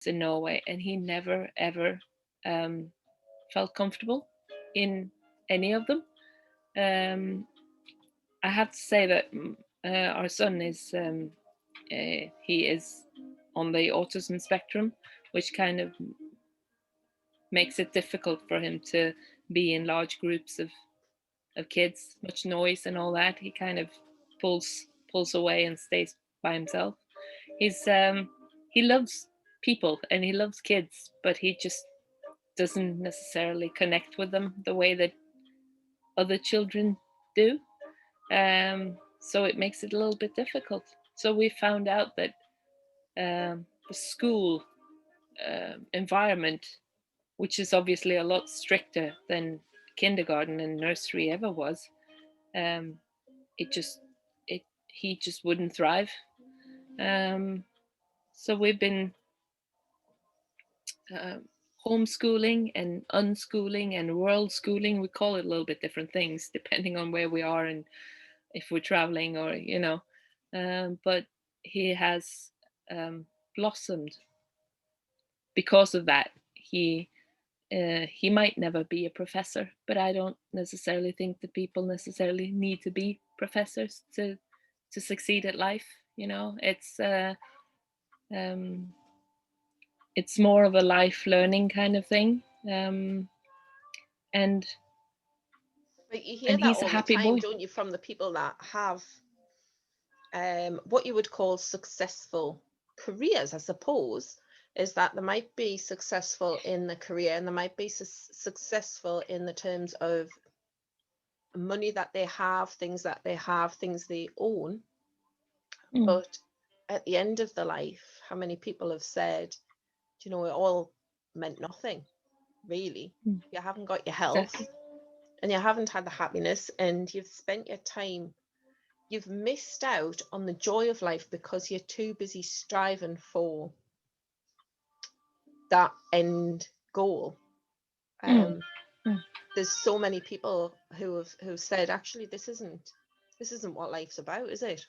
in Norway, and he never ever um, felt comfortable in any of them. Um, I have to say that our son is he is on the autism spectrum, which kind of makes it difficult for him to be in large groups of kids, much noise and all that. He kind of pulls away and stays by himself. He's he loves people and he loves kids, but he just doesn't necessarily connect with them the way that other children do. So it makes it a little bit difficult. So we found out that the school environment, which is obviously a lot stricter than kindergarten and nursery ever was, um, it just it he just wouldn't thrive. Um, so we've been uh, homeschooling and unschooling and world schooling. We call it a little bit different things depending on where we are and if we're traveling or but he has blossomed because of that. He might never be a professor, but I don't necessarily think that people necessarily need to be professors to succeed at life. Um, it's more of a life learning kind of thing. And But you hear and that he's a all the happy time, boy. don't you, from the people that have what you would call successful careers, I suppose, is that they might be successful in the career and they might be successful in the terms of money that they have, things that they have, things they own. Mm, But at the end of the life, how many people have said, it all meant nothing, really. mm, You haven't got your health exactly. and you haven't had the happiness and you've spent your time, you've missed out on the joy of life because you're too busy striving for that end goal. Mm, Um, mm. there's so many people who said, actually, this isn't what life's about, is it?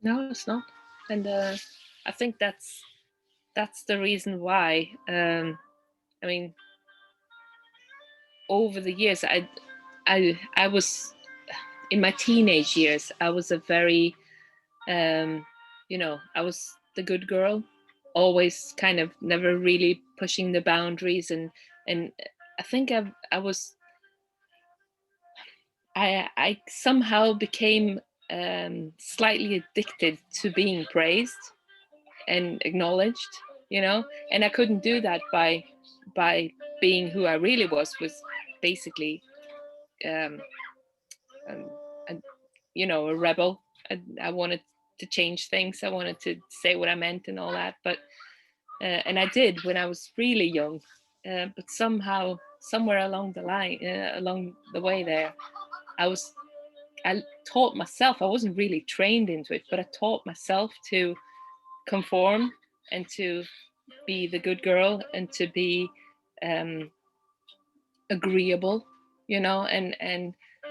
No, it's not. And I think that's the reason why. I mean, over the years, I was in my teenage years. I was a very I was the good girl, always kind of never really pushing the boundaries, and I think I somehow became slightly addicted to being praised and acknowledged, and I couldn't do that by being who I really was basically um, um, a, a rebel. I wanted to change things. I wanted to say what I meant and all that, but and I did when I was really young. But somehow, somewhere along the line, along the way there, I was I taught myself. I wasn't really trained into it, but I taught myself to conform and to be the good girl and to be um, agreeable,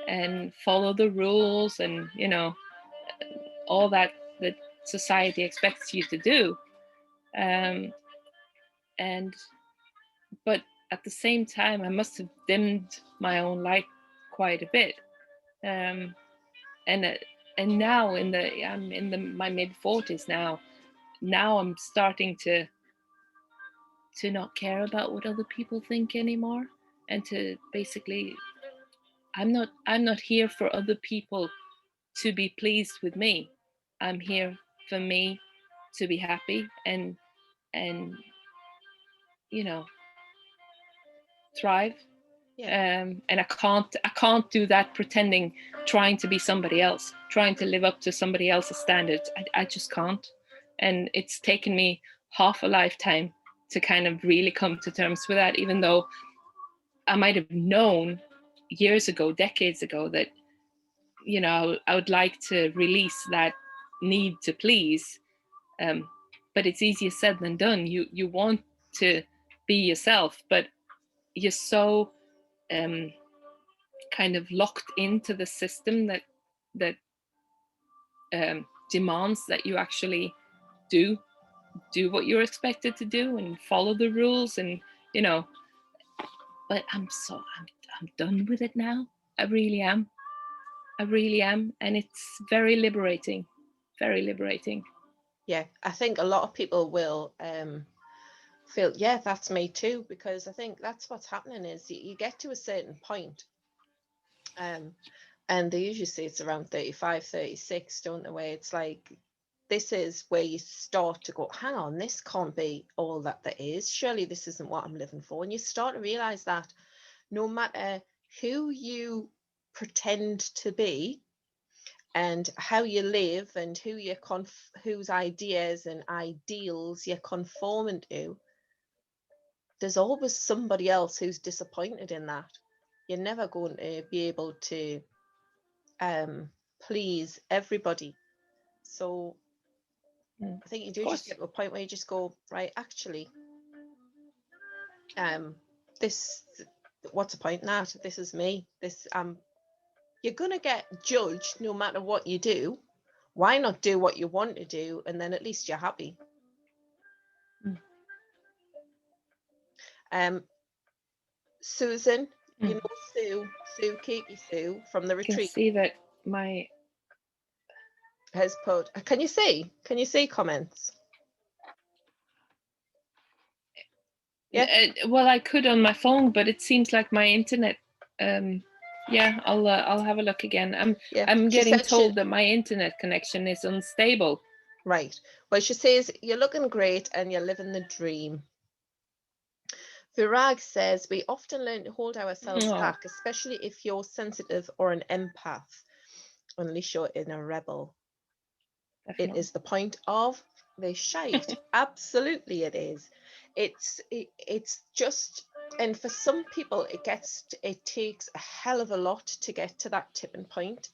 and follow the rules, and all that society expects you to do. Um, and but at the same time, I must have dimmed my own light quite a bit. Um, and uh, and now I'm in my mid 40s now. Now I'm starting to not care about what other people think anymore, and to basically, I'm not here for other people to be pleased with me. I'm here for me to be happy and you know thrive. Yeah. And I can't do that pretending, trying to be somebody else, trying to live up to somebody else's standards. I just can't. And it's taken me half a lifetime to kind of really come to terms with that, even though I might have known years ago, decades ago, that I would like to release that need to please. um, but it's easier said than done. You want to be yourself, but you're so um, kind of locked into the system that demands that you actually do. do what you're expected to do and follow the rules, and you know. But I'm done with it now. I really am. I really am, and it's very liberating. Very liberating. Yeah, I think a lot of people will feel, yeah, that's me too, because I think that's what's happening is you get to a certain point, and they usually say it's around 35, 36, don't they, where it's like, this is where you start to go, hang on, this can't be all that there is. Surely this isn't what I'm living for. And you start to realize that no matter who you pretend to be and how you live and whose ideas and ideals you're conforming to, there's always somebody else who's disappointed in that. You're never going to be able to please everybody. So I think you Of do just course. get to a point where you just go, right, actually, this, what's the point in that? This is me. You're gonna get judged no matter what you do. Why not do what you want to do, and then at least you're happy? Susan, you know, Sue, Kiki Sue from the I can retreat see that my has put. Can you see? Can you see comments? Yeah. well, I could on my phone, but it seems like my internet. Yeah, I'll have a look again. I'm She getting said she told that my internet connection is unstable. right. Well, she says you're looking great and you're living the dream. Virag says we often learn to hold ourselves Oh, back, especially if you're sensitive or an empath, unless you're in a rebel. It definitely. is the point of the shite. Absolutely, it is. It's just, and for some people, it takes a hell of a lot to get to that tipping point.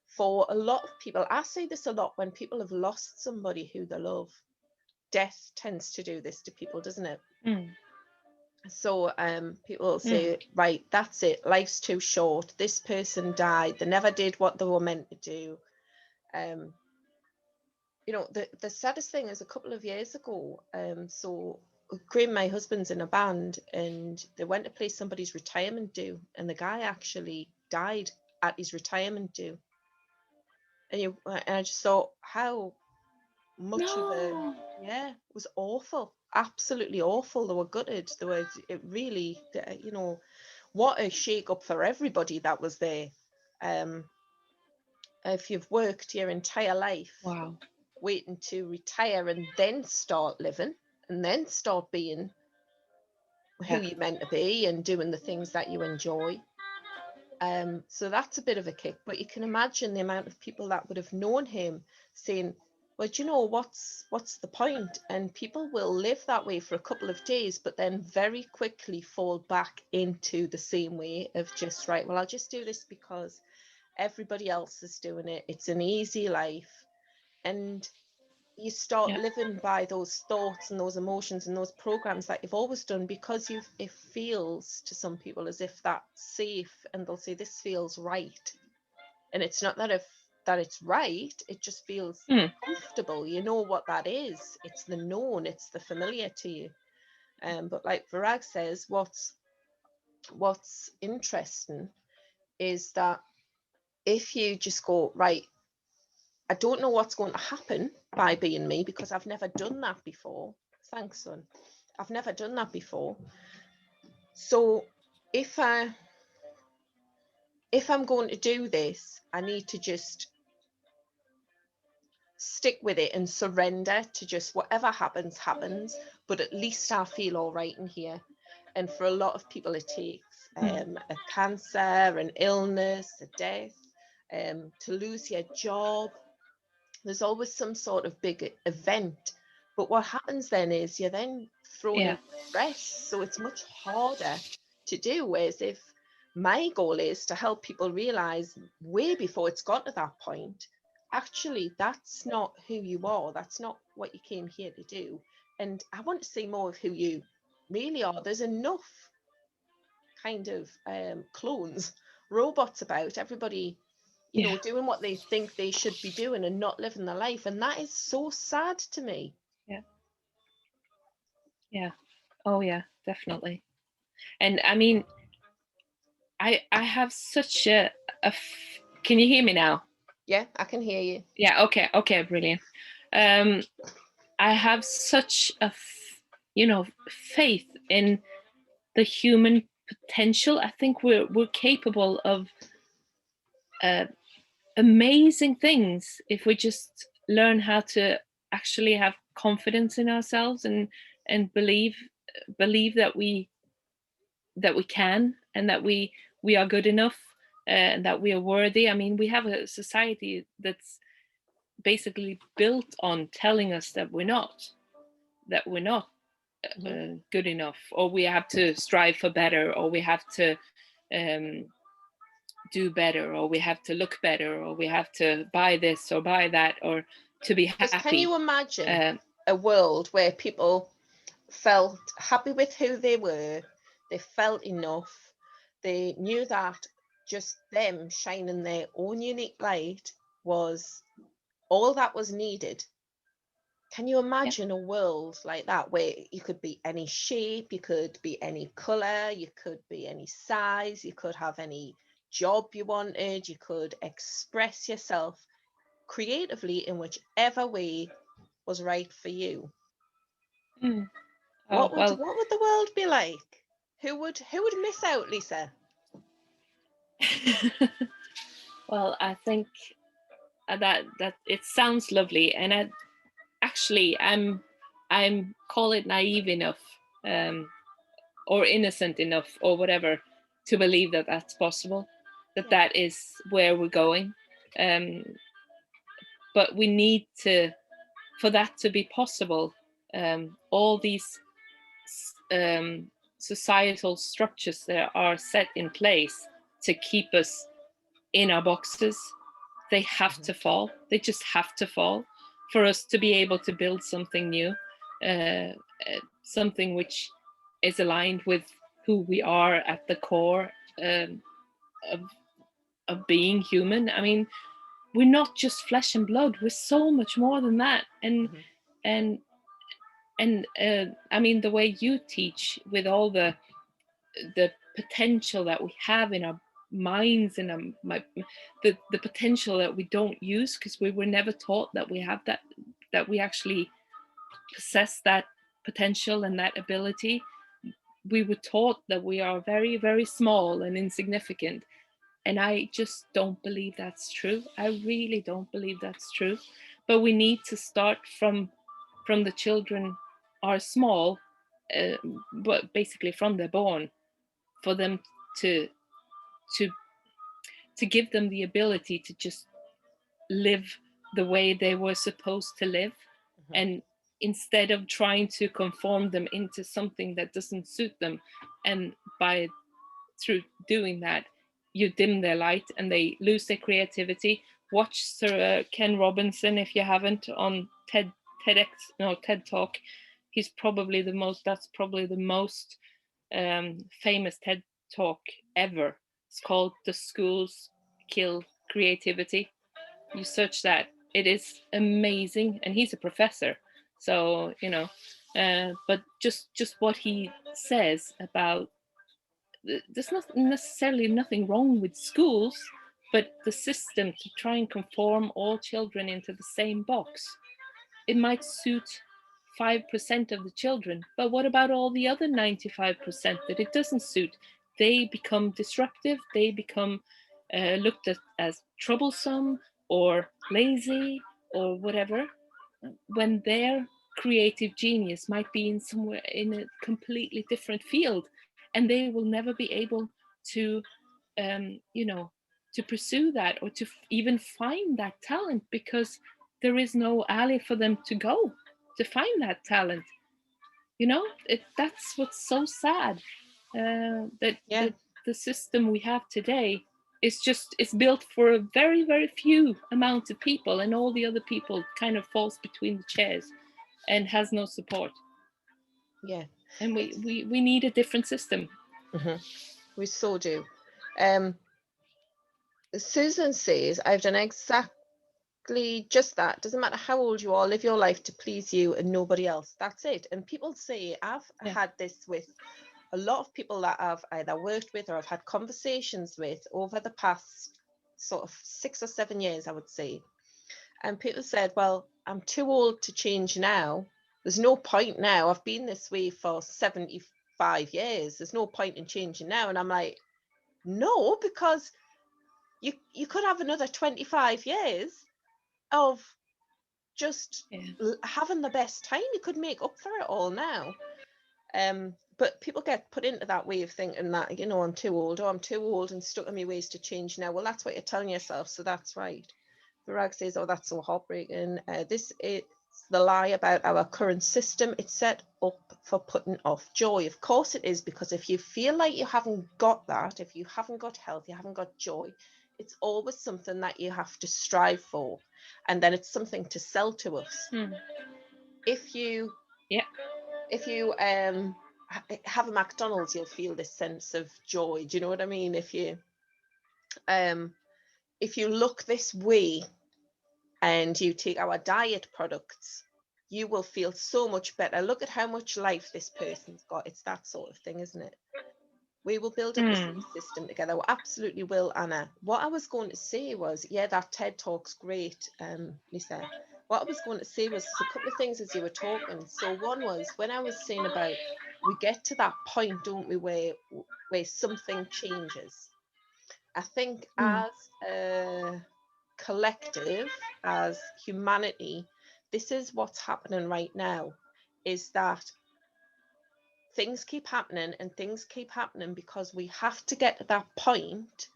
For a lot of people, I say this a lot when people have lost somebody who they love. Death tends to do this to people, doesn't it? So people say, right, that's it, life's too short, this person died, they never did what they were meant to do. You know, the saddest thing is a couple of years ago, so Graham, my husband's in a band, and they went to play somebody's retirement do, and the guy actually died at his retirement do. And I just thought how much of a, yeah, it was awful, absolutely awful. They were gutted. It really, you know, what a shake up for everybody that was there. If you've worked your entire life Wow. waiting to retire and then start living and then start being who you're meant to be and doing the things that you enjoy. So that's a bit of a kick, but you can imagine the amount of people that would have known him saying, well, do you know what's the point? And people will live that way for a couple of days, but then very quickly fall back into the same way of just, right, well, I'll just do this because everybody else is doing it. It's an easy life. And you start living by those thoughts and those emotions and those programs that you've always done, because it feels to some people as if that's safe, and they'll say this feels right. And it's not that it's right, it just feels comfortable. You know what that is. It's the known, it's the familiar to you. But like Virag says, what's interesting is that if you just go, right, I don't know what's going to happen by being me, because I've never done that before. Thanks, son. I've never done that before. So if I'm going to do this, I need to just stick with it and surrender to just whatever happens, but at least I feel all right in here. And for a lot of people, it takes a cancer, an illness, a death, to lose your job. There's always some sort of big event. But what happens then is you're then thrown into stress. So it's much harder to do. Whereas if my goal is to help people realize way before it's got to that point, actually, that's not who you are. That's not what you came here to do. And I want to see more of who you really are. There's enough kind of clones, robots about, everybody, you know, doing what they think they should be doing and not living their life. And that is so sad to me. Yeah. Yeah. Oh yeah, definitely. And I mean, I have such can you hear me now? Yeah, I can hear you. Yeah, okay, brilliant. Um I have such faith in the human potential. I think we're capable of uh, amazing things if we just learn how to actually have confidence in ourselves and believe that we can, and that we are good enough, and that we are worthy. I mean, we have a society that's basically built on telling us that we're not Hmm. good enough, or we have to strive for better, or we have to um, do better, or we have to look better, or we have to buy this or buy that, or to be Because can happy. you imagine Um, a world where people felt happy with who they were, they felt enough, they knew that just them shining their own unique light was all that was needed? Can you yeah. imagine a world like that where you could be any shape, you could be any color, you could be any size, you could have any job you wanted, you could express yourself creatively in whichever way was right for you? Mm. What Oh would well. what would the world be like? Who would miss out, Lisa? Well, I think that it sounds lovely, and actually I'm call it naive enough, um, or innocent enough, or whatever, to believe that that's possible, that Yeah. that is where we're going. Um, but we need to, for that to be possible, all these societal structures that are set in place to keep us in our boxes, they have Mhm. to fall. They just have to fall for us to be able to build something new, something which is aligned with who we are at the core, of, of being human. I mean, we're not just flesh and blood. We're so much more than that. And Mhm. and I mean, the way you teach, with all the potential that we have in our minds, and the potential that we don't use because we were never taught that we have that we actually possess that potential and that ability. We were taught that we are very, very small and insignificant, and I just don't believe that's true. I really don't believe that's true. But we need to start from the children are small, uh, but basically from they're born, for them to to to give them the ability to just live the way they were supposed to live, Mhm. and instead of trying to conform them into something that doesn't suit them, and by through doing that you dim their light and they lose their creativity. Watch Sir Ken Robinson if you haven't, on TEDx, no, TED Talk. He's probably the most That's probably the most famous TED Talk ever. It's called "The Schools Kill Creativity." You search that; it is amazing, and he's a professor. So but just what he says about, there's not necessarily nothing wrong with schools, but the system to try and conform all children into the same box, it might suit 5% of the children, but what about all the other 95% that it doesn't suit? They become disruptive, they become looked at as troublesome or lazy or whatever, when their creative genius might be in somewhere in a completely different field, and they will never be able to um, you know to pursue that, or to even find that talent, because there is no alley for them to go to find that talent. That's what's so sad, that Yeah. the system we have today is just it's built for a very, very few amount of people, and all the other people kind of falls between the chairs and has no support. Yeah. And we It's we, we need a different system. Mhm. We so do. Um, Susan says, I've done exact basically just that. Doesn't matter how old you are, live your life to please you and nobody else. That's it. And people say, I've had this with a lot of people that I've either worked with or I've had conversations with over the past sort of 6 or 7 years, I would say. And people said, well, I'm too old to change now. There's no point now. I've been this way for 75 years. There's no point in changing now. And I'm like, no, because you could have another 25 years of just having the best time. You could make up for it all now. But people get put into that way of thinking that, you know, I'm too old, or I'm too old and stuck in my ways to change now. Well, that's what you're telling yourself, so that's right. Virag says, oh, that's so heartbreaking. This is the lie about our current system. It's set up for putting off joy. Of course it is, because if you feel like you haven't got that, if you haven't got health, you haven't got joy, it's always something that you have to strive for. And then it's something to sell to us. If you have a McDonald's, you'll feel this sense of joy. Do you know what I mean? If you look this way and you take our diet products, you will feel so much better. Look at how much life this person's got. It's that sort of thing, isn't it? We will build up the system together. We absolutely will, Anna. What I was going to say was, yeah, that TED Talk's great, Lisa. What I was going to say was a couple of things as you were talking. So one was when I was saying about we get to that point, don't we, where something changes. I think as a collective, as humanity, this is what's happening right now, is that things keep happening and things keep happening because we have to get to that point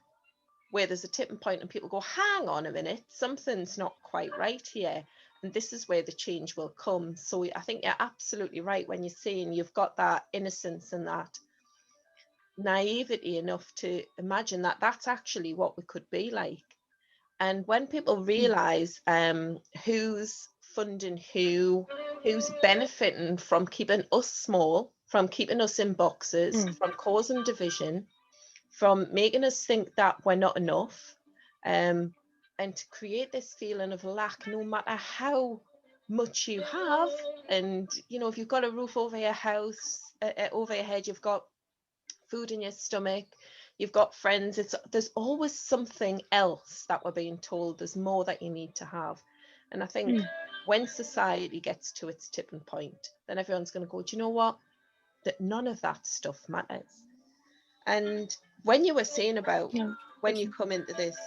where there's a tipping point and people go, hang on a minute, something's not quite right here. And this is where the change will come. So I think you're absolutely right when you're saying you've got that innocence and that naivety enough to imagine that that's actually what we could be like. And when people realize who's funding who's benefiting from keeping us small, from keeping us in boxes, from causing division, from making us think that we're not enough, and to create this feeling of lack, no matter how much you have. And, you know, if you've got a roof over your house, over your head, you've got food in your stomach, you've got friends, there's always something else that we're being told there's more that you need to have. And I think when society gets to its tipping point, then everyone's going to go, do you know what, that none of that stuff matters. And when you were saying about when you come into this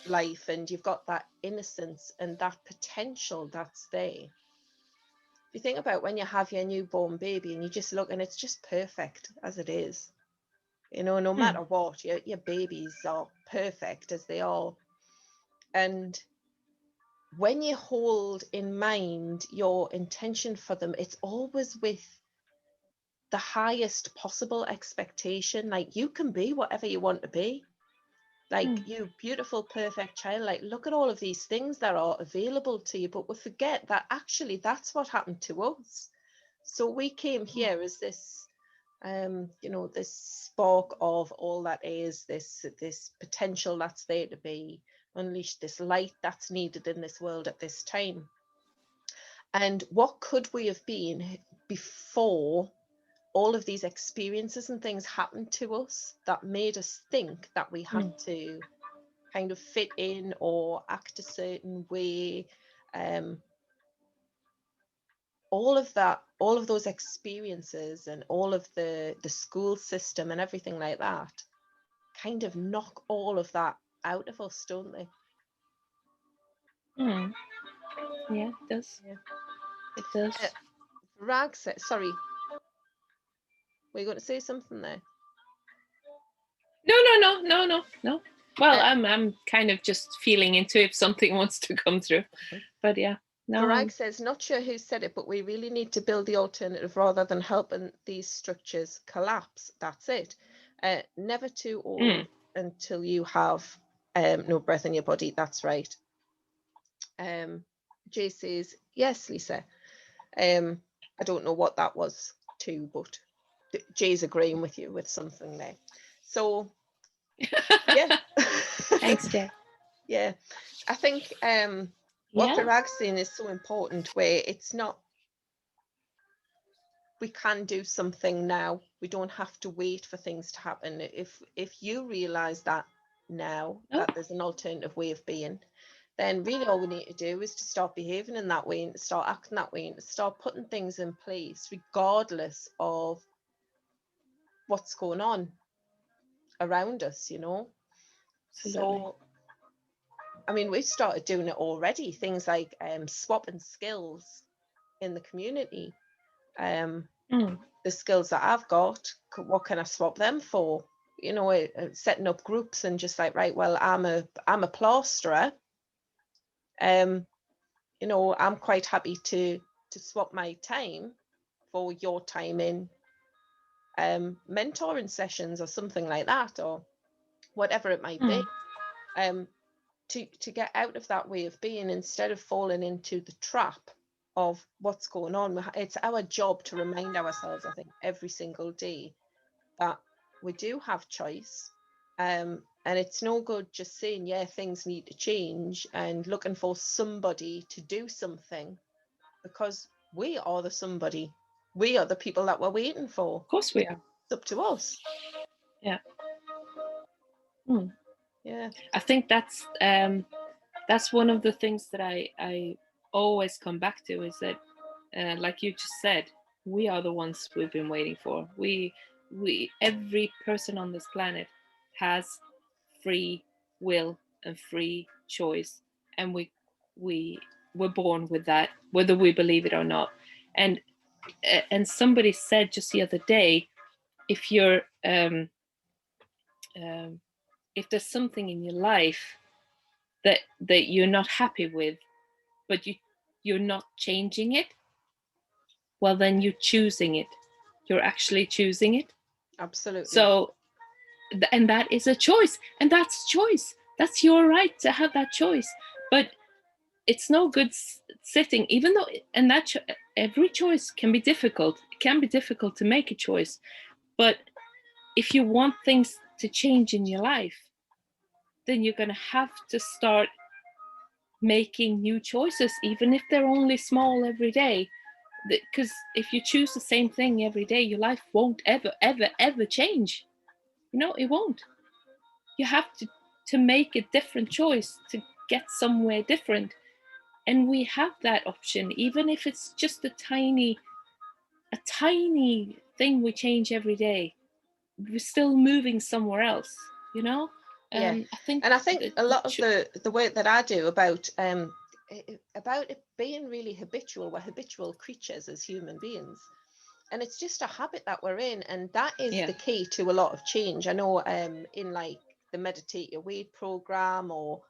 life and you've got that innocence and that potential that's there, if you think about when you have your newborn baby and you just look and it's just perfect as it is, you know, no matter what, your babies are perfect as they are. And when you hold in mind your intention for them, it's always with the highest possible expectation. Like, you can be whatever you want to be. Like, you beautiful, perfect child, like, look at all of these things that are available to you. But we forget that actually that's what happened to us. So we came here as this you know, this spark of all that is, this potential that's there to be unleashed, this light that's needed in this world at this time. And what could we have been before all of these experiences and things happened to us that made us think that we had to kind of fit in or act a certain way? All of that, all of those experiences and all of the school system and everything like that kind of knock all of that out of us, don't they? Yeah, it does. Yeah. It does. Rag said, sorry, were you going to say something there? No. Well, I'm kind of just feeling into if something wants to come through. But yeah. No. Virag says, not sure who said it, but we really need to build the alternative rather than helping these structures collapse. That's it. Never too old until you have no breath in your body. That's right. Jay says, yes, Lisa. I don't know what that was too, but Jay's agreeing with you with something there. So, yeah. Thanks, Jay. Yeah. I think what Yeah. Parag's saying is so important, where it's not, we can do something now. We don't have to wait for things to happen. If you realize that now, No. that there's an alternative way of being, then really all we need to do is to start behaving in that way, and to start acting that way, and to start putting things in place regardless of what's going on around us, you know. Absolutely. So I mean, we've started doing it already, things like swapping skills in the community. Mm. The skills that I've got, what can I swap them for? You know, setting up groups and just like, right, well, I'm a plasterer. You know, I'm quite happy to swap my time for your time in mentoring sessions or something like that, or whatever it might be. To get out of that way of being, instead of falling into the trap of what's going on. It's our job to remind ourselves, I think, every single day that we do have choice. And it's no good just saying, yeah, things need to change, and looking for somebody to do something, because we are the somebody. We are the people that we're waiting for. Of course we are. It's up to us. Yeah. Mm. Yeah. I think that's one of the things that I always come back to, is that like you just said, we are the ones we've been waiting for. We every person on this planet has free will and free choice, and we were born with that, whether we believe it or not. And somebody said just the other day, if you're um, if there's something in your life that you're not happy with, but you're not changing it, well, then you're choosing it. You're actually choosing it. Absolutely. So, and that is a choice, and that's choice. That's your right to have that choice. But it's no good sitting, even though, and that every choice can be difficult. It can be difficult to make a choice, but if you want things to change in your life, then you're going to have to start making new choices, even if they're only small every day. Because if you choose the same thing every day, your life won't ever change. You know, it won't. You have to make a different choice to get somewhere different. And we have that option, even if it's just a tiny thing we change every day. We're still moving somewhere else, you know. Yeah. I think, And I think a lot of the work that I do about it being really habitual. We're habitual creatures as human beings, and it's just a habit that we're in, and that is yeah, the key to a lot of change. I know in like the Meditate Your Way program, or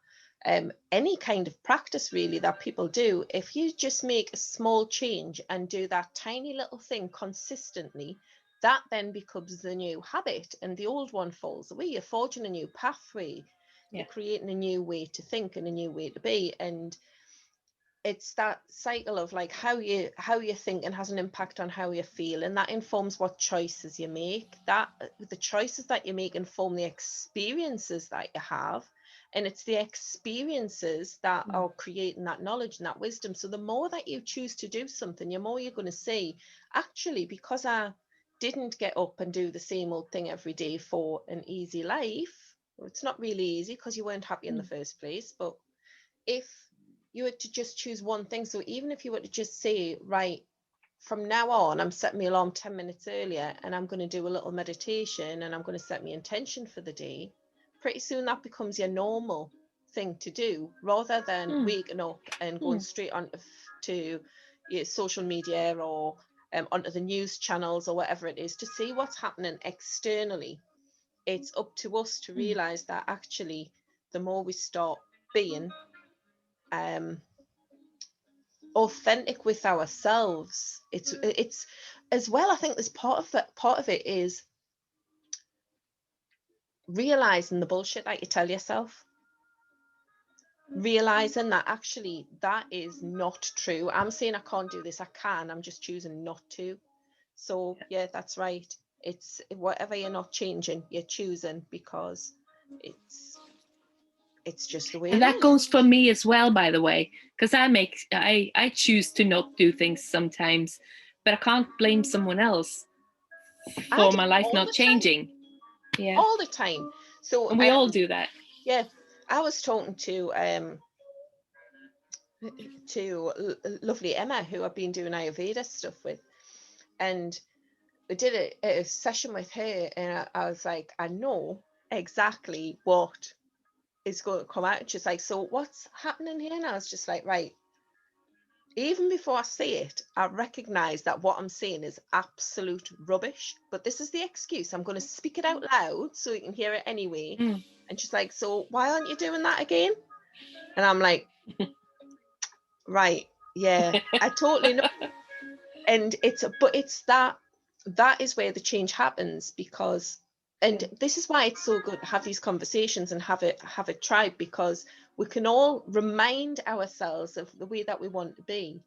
any kind of practice really that people do, if you just make a small change and do that tiny little thing consistently, that then becomes the new habit, and the old one falls away. You're forging a new pathway. yeah. You're creating a new way to think and a new way to be. And it's that cycle of like how you think and has an impact on how you feel, and that informs what choices you make. That the choices that you make inform the experiences that you have, and it's the experiences that are creating that knowledge and that wisdom. So the more that you choose to do something, the more you're going to see, actually, because I didn't get up and do the same old thing every day for an easy life. Well, it's not really easy because you weren't happy in the first place, but if you were to just choose one thing, so even if you were to just say, right, from now on, I'm setting my alarm 10 minutes earlier, and I'm going to do a little meditation, and I'm going to set my intention for the day, pretty soon that becomes your normal thing to do, rather than waking up and going straight on to your social media, or onto the news channels or whatever it is, to see what's happening externally. It's up to us to realize that actually the more we start being authentic with ourselves, it's as well, I think there's part of it is realizing the bullshit that you tell yourself, realizing that actually that is not true. I'm saying I can't do this, I can, I'm just choosing not to. So yeah, that's right. It's whatever you're not changing, you're choosing, because it's it's just the way And it that is. goes for me as well, by the way, because I choose to not do things sometimes, but I can't blame someone else I for do my life all not the time, changing. Yeah. all the time. So And we all do that. yeah, I was talking to lovely Emma, who I've been doing Ayurveda stuff with, and we did a session with her, and I was like, I know exactly what is going to come out. She's like, so what's happening here? And I was just like, right, even before I say it, I recognize that what I'm saying is absolute rubbish, but this is the excuse. I'm going to speak it out loud so you can hear it anyway. Mm. And she's like, so why aren't you doing that again? And I'm like, right, yeah, I totally know. And it's that is where the change happens, because, and this is why it's so good to have these conversations and have a tribe, because we can all remind ourselves of the way that we want to be.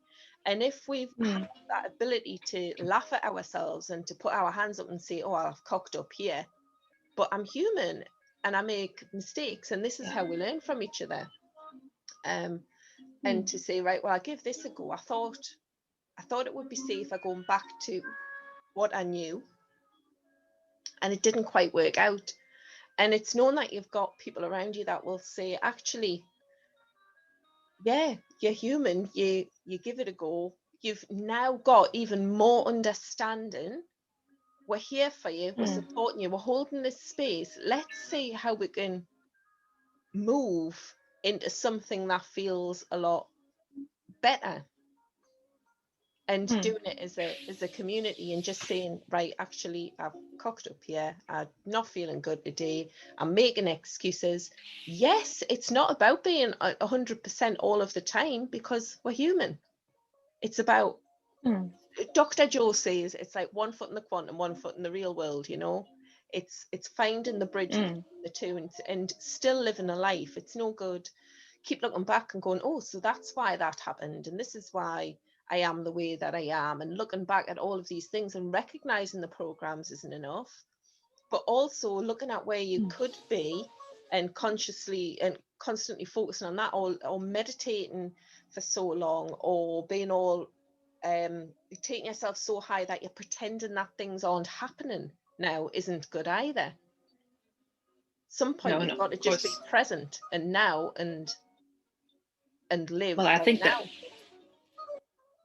And if we've had that ability to laugh at ourselves and to put our hands up and say, oh, I've cocked up here, but I'm human and I make mistakes, and this is how we learn from each other. And to say, right, well, I'll give this a go. I thought it would be safer going back to what I knew, and it didn't quite work out. And it's known that you've got people around you that will say, actually, yeah, you're human, you give it a go. You've now got even more understanding. We're here for you, we're supporting you, we're holding this space. Let's see how we can move into something that feels a lot better. And doing it as a community, and just saying, right, actually, I've cocked up here, I'm not feeling good today, I'm making excuses. Yes, it's not about being 100% all of the time, because we're human. It's about, Dr. Joe says, it's like 1 foot in the quantum, 1 foot in the real world, it's finding the bridge between the two, and still living a life. It's no good keep looking back and going, oh, so that's why that happened, and this is why I am the way that I am, and looking back at all of these things and recognizing the programs isn't enough, but also looking at where you could be, and consciously and constantly focusing on that, or meditating for so long, or being all taking yourself so high that you're pretending that things aren't happening now isn't good either. Some point No, you've got to of just be course. present and now, and live Well, I right think that, now.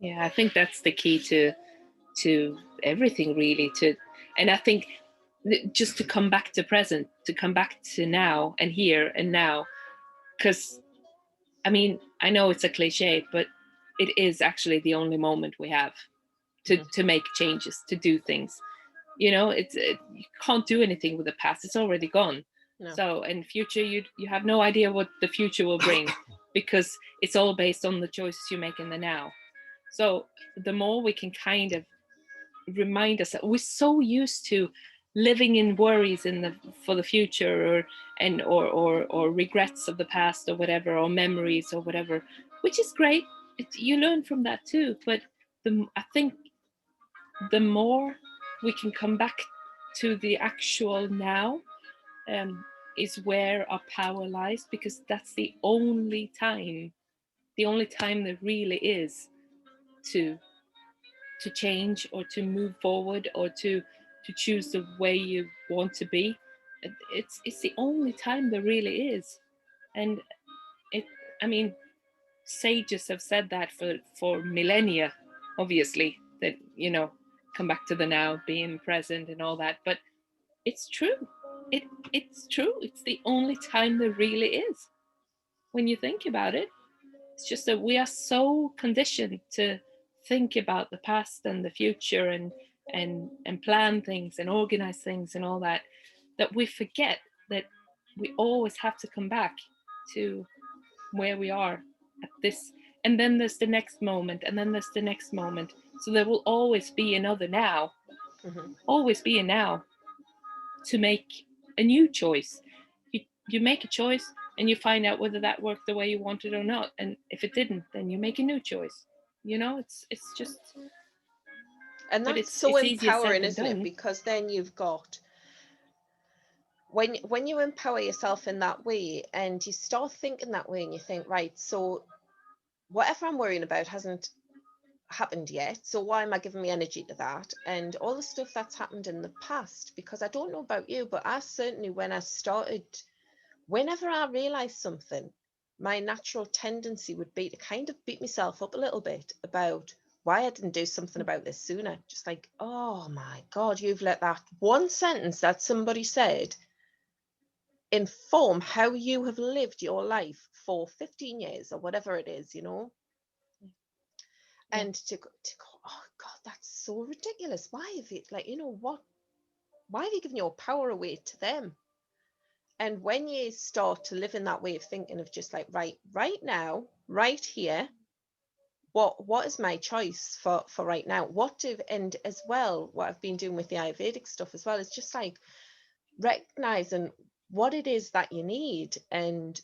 yeah, I think that's the key to everything, really. And I think just to come back to present, to come back to now and here and now, because I mean, I know it's a cliche, but it is actually the only moment we have to make changes, to do things. You can't do anything with the past; it's already gone. No. So, in future, you have no idea what the future will bring, because it's all based on the choices you make in the now. So, the more we can kind of remind us that we're so used to living in worries for the future, or regrets of the past, or whatever, or memories or whatever, which is great. You learn from that too, but I think the more we can come back to the actual now, um, is where our power lies, because that's the only time there really is to change, or to move forward, or to choose the way you want to be. It's the only time there really is. And it I mean, sages have said that for millennia, obviously, that come back to the now, being present and all that. But it's true. It's true. It's the only time there really is, when you think about it. It's just that we are so conditioned to think about the past and the future, and plan things and organize things and all that, that we forget that we always have to come back to where we are at this. And then there's the next moment, and then there's the next moment. So there will always be another now, always be a now, to make a new choice. You make a choice, and you find out whether that worked the way you wanted or not. And if it didn't, then you make a new choice. It's just, And but that's it's so it's easier said empowering, than isn't it? done. Because then you've got when you empower yourself in that way and you start thinking that way and you think, right, so whatever I'm worrying about hasn't happened yet, so why am I giving me energy to that? And all the stuff that's happened in the past, because I don't know about you, but I certainly, whenever I realized something, my natural tendency would be to kind of beat myself up a little bit about why I didn't do something about this sooner. Just like, oh my God, you've let that one sentence that somebody said inform how you have lived your life for 15 years or whatever it is, you know? Yeah. And to go, oh God, that's so ridiculous. Why have you, like, you know, why have you given your power away to them? And when you start to live in that way of thinking of just like, right now, right here, what is my choice for right now? And as well, what I've been doing with the Ayurvedic stuff as well is just like recognizing what it is that you need and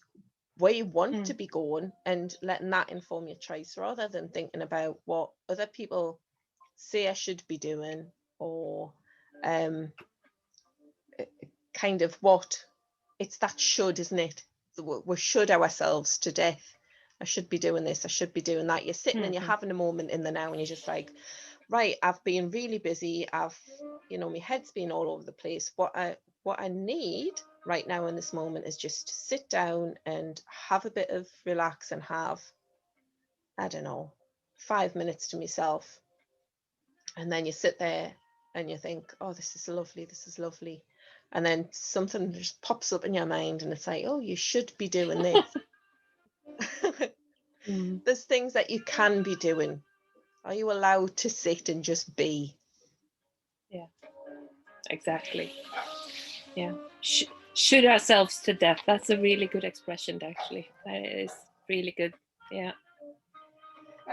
where you want to be going, and letting that inform your choice rather than thinking about what other people say I should be doing, or kind of what it's that should, isn't it? We should ourselves to death. I should be doing this, I should be doing that. You're sitting and you're having a moment in the now and you're just like, right, I've been really busy, my head's been all over the place. What I need right now in this moment is just to sit down and have a bit of relax and have, I don't know, 5 minutes to myself. And then you sit there and you think, oh, this is lovely, this is lovely. And then something just pops up in your mind and it's like, oh, you should be doing this. There's things that you can be doing. Are you allowed to sit and just be? Yeah, exactly. Yeah. Shoot ourselves to death. That's a really good expression, actually. That is really good. Yeah.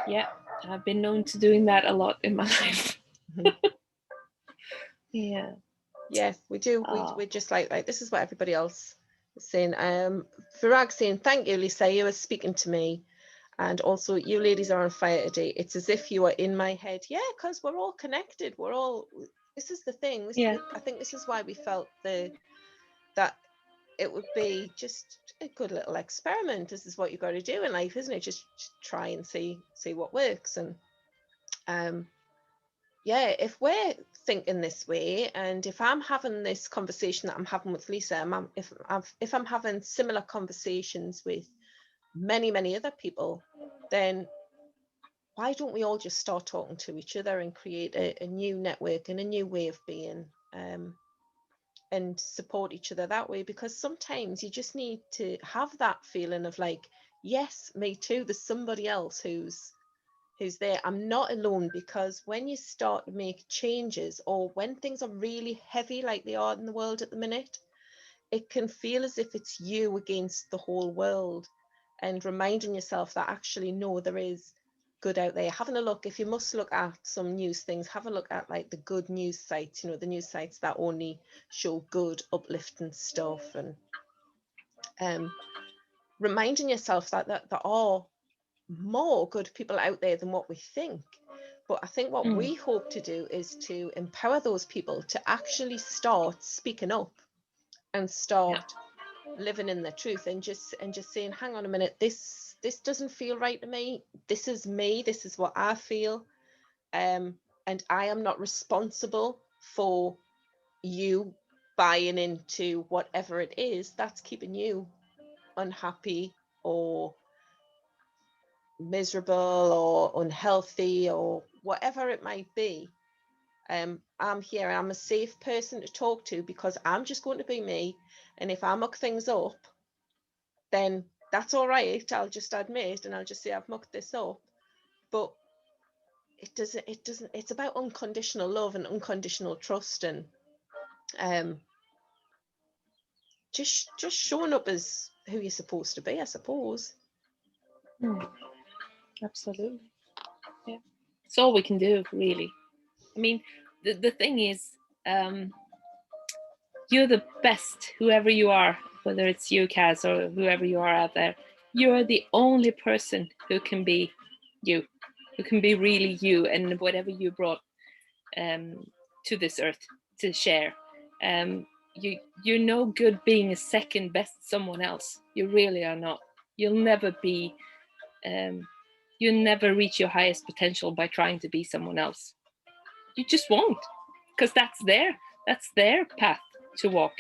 Yeah. I've been known to doing that a lot in my life. Yeah. Yeah, we do. We're just like this is what everybody else is saying. Virag saying, thank you, Lisa. You were speaking to me. And also, you ladies are on fire today. It's as if you are in my head. Yeah, because we're all connected. This is the thing. I think this is why we felt that it would be just a good little experiment. This is what you've got to do in life, isn't it? Just try and see what works. And yeah, if we're thinking this way, and if I'm having this conversation that I'm having with Lisa, if I'm having similar conversations with many other people, then why don't we all just start talking to each other and create a new network and a new way of being, and support each other that way? Because sometimes you just need to have that feeling of like, yes, me too, there's somebody else who's there. I'm not alone. Because when you start to make changes, or when things are really heavy like they are in the world at the minute, it can feel as if it's you against the whole world. And reminding yourself that actually, no, there is good out there. Having a look, if you must look at some news things, have a look at like the good news sites, the news sites that only show good, uplifting stuff. And reminding yourself that there are more good people out there than what we think. But I think what we hope to do is to empower those people to actually start speaking up and start living in the truth, and just saying, hang on a minute, this doesn't feel right to me. This is me. This is what I feel. And I am not responsible for you buying into whatever it is that's keeping you unhappy or miserable or unhealthy or whatever it might be. I'm here. I'm a safe person to talk to, because I'm just going to be me. And if I muck things up, then that's all right. I'll just admit and I'll just say I've mucked this up. But it doesn't. It's about unconditional love and unconditional trust, and just showing up as who you're supposed to be, I suppose. Absolutely. Yeah. It's all we can do, really. I mean, the thing is, you're the best, whoever you are, whether it's you, Kaz, or whoever you are out there. You're the only person who can be you, who can be really you, and whatever you brought to this earth to share. you're no good being a second best someone else. You really are not. You'll never be you'll never reach your highest potential by trying to be someone else. You just won't, because that's their path to walk.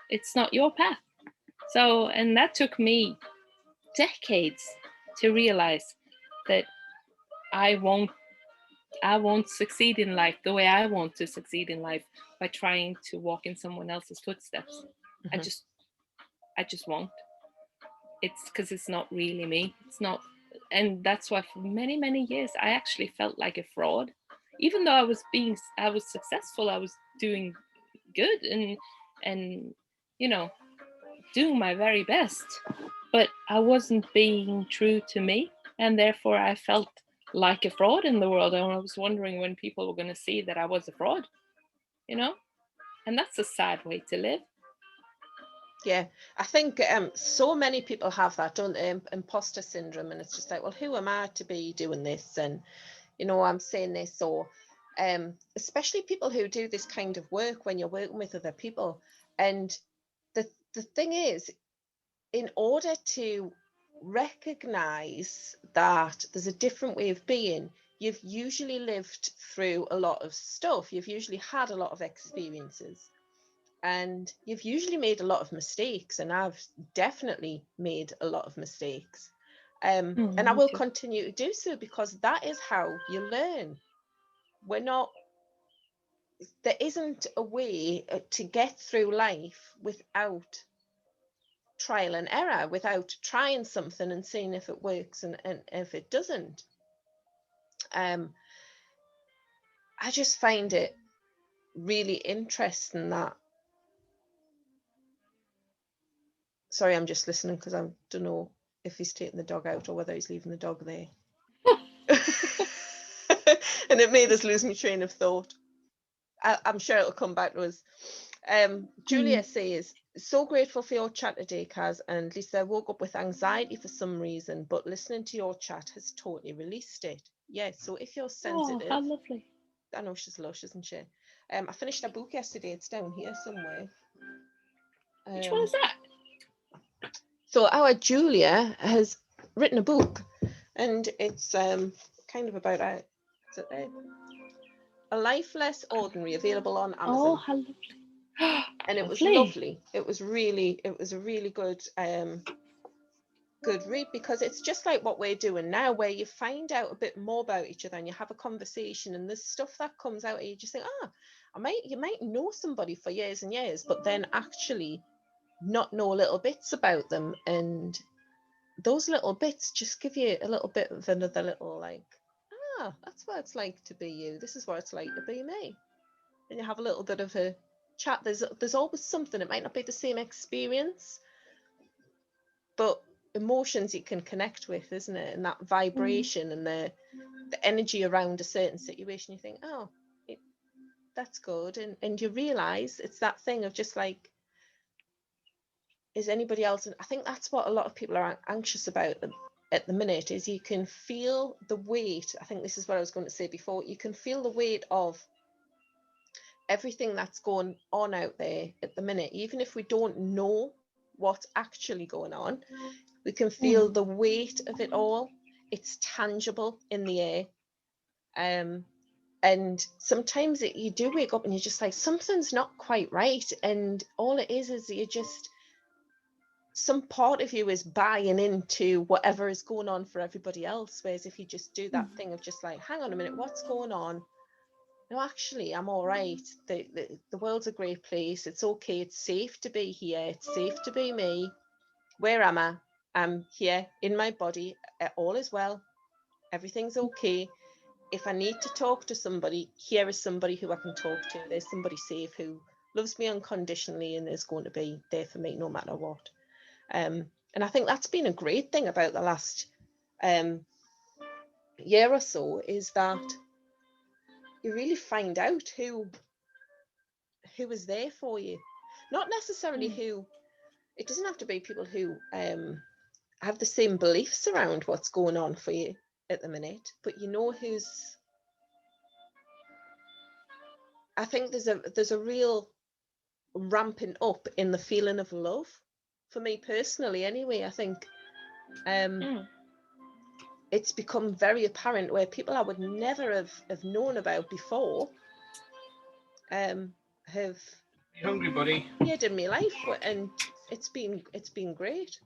It's not your path. So, and that took me decades to realize that I won't I won't succeed in life the way I want to succeed in life by trying to walk in someone else's footsteps. I Mhm. just I just won't. It's because it's not really me. It's not, and that's why for many many years I actually felt like a fraud, even though I was successful, I was doing good, and you know doing my very best, but I wasn't being true to me, and therefore I felt like a fraud in the world, and I was wondering when people were going to see that I was a fraud, you know, and that's a sad way to live. Yeah, I think so many people have that, don't they? Imposter syndrome, and it's just like, well, who am I to be doing this? And I'm saying this. So especially people who do this kind of work when you're working with other people. And the thing is, in order to recognize that there's a different way of being, you've usually lived through a lot of stuff. You've usually had a lot of experiences, and you've usually made a lot of mistakes. And I've definitely made a lot of mistakes. And I Me will too. continue to do so, because that is how you learn. We're not, there isn't a way to get through life without trial and error, without trying something and seeing if it works, and if it doesn't. um I just find it really interesting that, sorry, I'm just listening because I don't know if he's taking the dog out or whether he's leaving the dog there. And it made us lose my train of thought. I'm sure it'll come back to us. Julia says, so grateful for your chat today, Kaz and Lisa. I woke up with anxiety for some reason, but listening to your chat has totally released it. Yeah, so if you're Oh, how sensitive, lovely. I know she's lush, isn't she? I finished a book yesterday. It's down here somewhere. Which one Um, is that? so our Julia has written a book, and it's kind of about is it there? A Life Less Ordinary, available on Oh, Amazon. how lovely. And it was Lovely. lovely. It was a really good read, because it's just like what we're doing now, where you find out a bit more about each other and you have a conversation, and there's stuff that comes out and you just think, you might know somebody for years and years, but then actually not know little bits about them, and those little bits just give you a little bit of another little, like, that's what it's like to be you, this is what it's like to be me. And you have a little bit of a chat. There's always something. It might not be the same experience, but emotions you can connect with, isn't it? And that vibration and the energy around a certain situation, you think, it, that's good. And you realize it's that thing of just like, is anybody else? And I think that's what a lot of people are anxious about at the minute, is you can feel the weight. I think this is what I was going to say before. You can feel the weight of everything that's going on out there at the minute. Even if we don't know what's actually going on, we can feel the weight of it all. It's tangible in the air. And sometimes you do wake up and you're just like, something's not quite right. And all it is you just, some part of you is buying into whatever is going on for everybody else. Whereas if you just do that thing of just like, hang on a minute, what's going on? No, actually, I'm all right. The world's a great place. It's okay. It's safe to be here. It's safe to be me. Where am I? I'm here in my body. All is well. Everything's okay. If I need to talk to somebody, here is somebody who I can talk to. There's somebody safe who loves me unconditionally and is going to be there for me no matter what. And I think that's been a great thing about the last year or so, is that you really find out who is there for you. Not necessarily who, it doesn't have to be people who have the same beliefs around what's going on for you at the minute, but you know who's, I think there's a real ramping up in the feeling of love. For me personally, anyway, I think it's become very apparent where people I would never have known about before have Hungry, buddy? appeared in my life, and it's been great.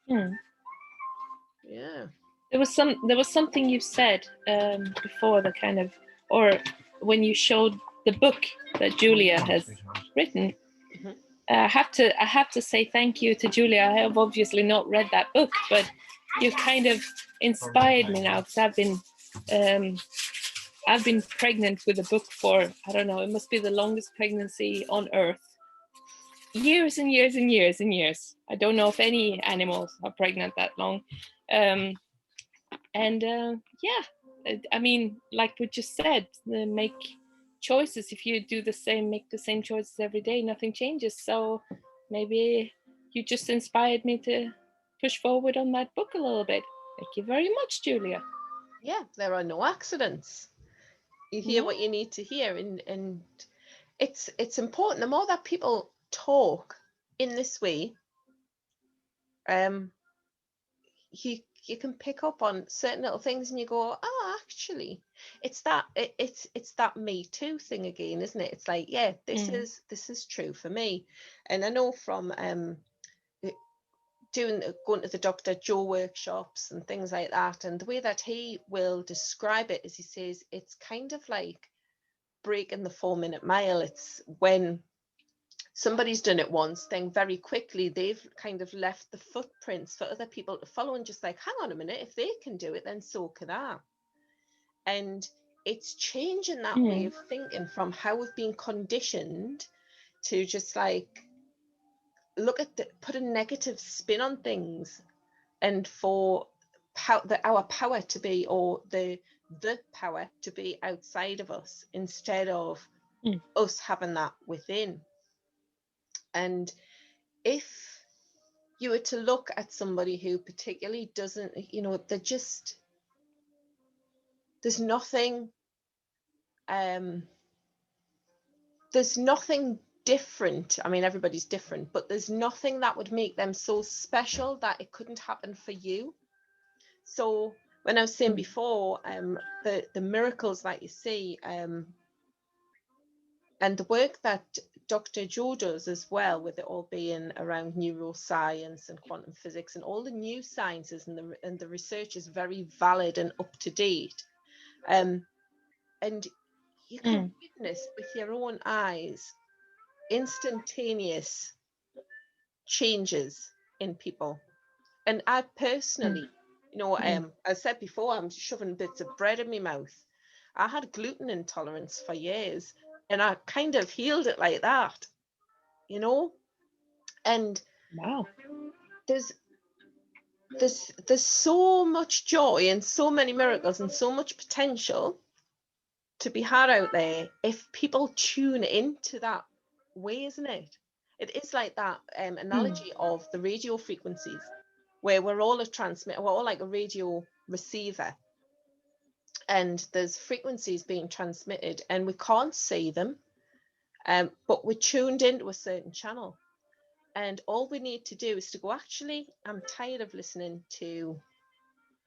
Yeah. There was something you said before the kind of, or when you showed the book that Julia has written. I have to say thank you to Julia. I have obviously not read that book, but you kind of inspired me now, because I've been pregnant with a book for, I don't know, it must be the longest pregnancy on earth. Years and years and years and years. I don't know if any animals are pregnant that long. Yeah, I mean, like we just said, make choices. If you do make the same choices every day, nothing changes. So maybe you just inspired me to push forward on that book a little bit. Thank you very much, Julia. Yeah, there are no accidents. You hear what you need to hear, and it's important. The more that people talk in this way, you can pick up on certain little things, and you go, oh, actually, it's that me too thing again, isn't it? It's like, yeah, this is true for me. And I know from going to the Dr. Joe workshops and things like that, and the way that he will describe it is, he says it's kind of like breaking the 4-minute mile. It's when somebody's done it once, then very quickly they've kind of left the footprints for other people to follow, and just like, hang on a minute, if they can do it, then so can I. And it's changing that way of thinking from how we've been conditioned to just like put a negative spin on things, and for our power to be, or the power to be outside of us, instead of us having that within. And if you were to look at somebody who particularly doesn't, there's nothing different. I mean, everybody's different, but there's nothing that would make them so special that it couldn't happen for you. So when I was saying before, the miracles that you see, and the work that Dr. Joe does as well, with it all being around neuroscience and quantum physics and all the new sciences, and the research is very valid and up to date. And you can witness with your own eyes instantaneous changes in people. And I personally, I said before, I'm shoving bits of bread in my mouth. I had gluten intolerance for years, and I kind of healed it like that, and wow, there's so much joy and so many miracles and so much potential to be had out there if people tune into that way, isn't it? It is like that analogy of the radio frequencies, where we're all we're all like a radio receiver, and there's frequencies being transmitted, and we can't see them, but we're tuned into a certain channel. And all we need to do is to go, actually, I'm tired of listening to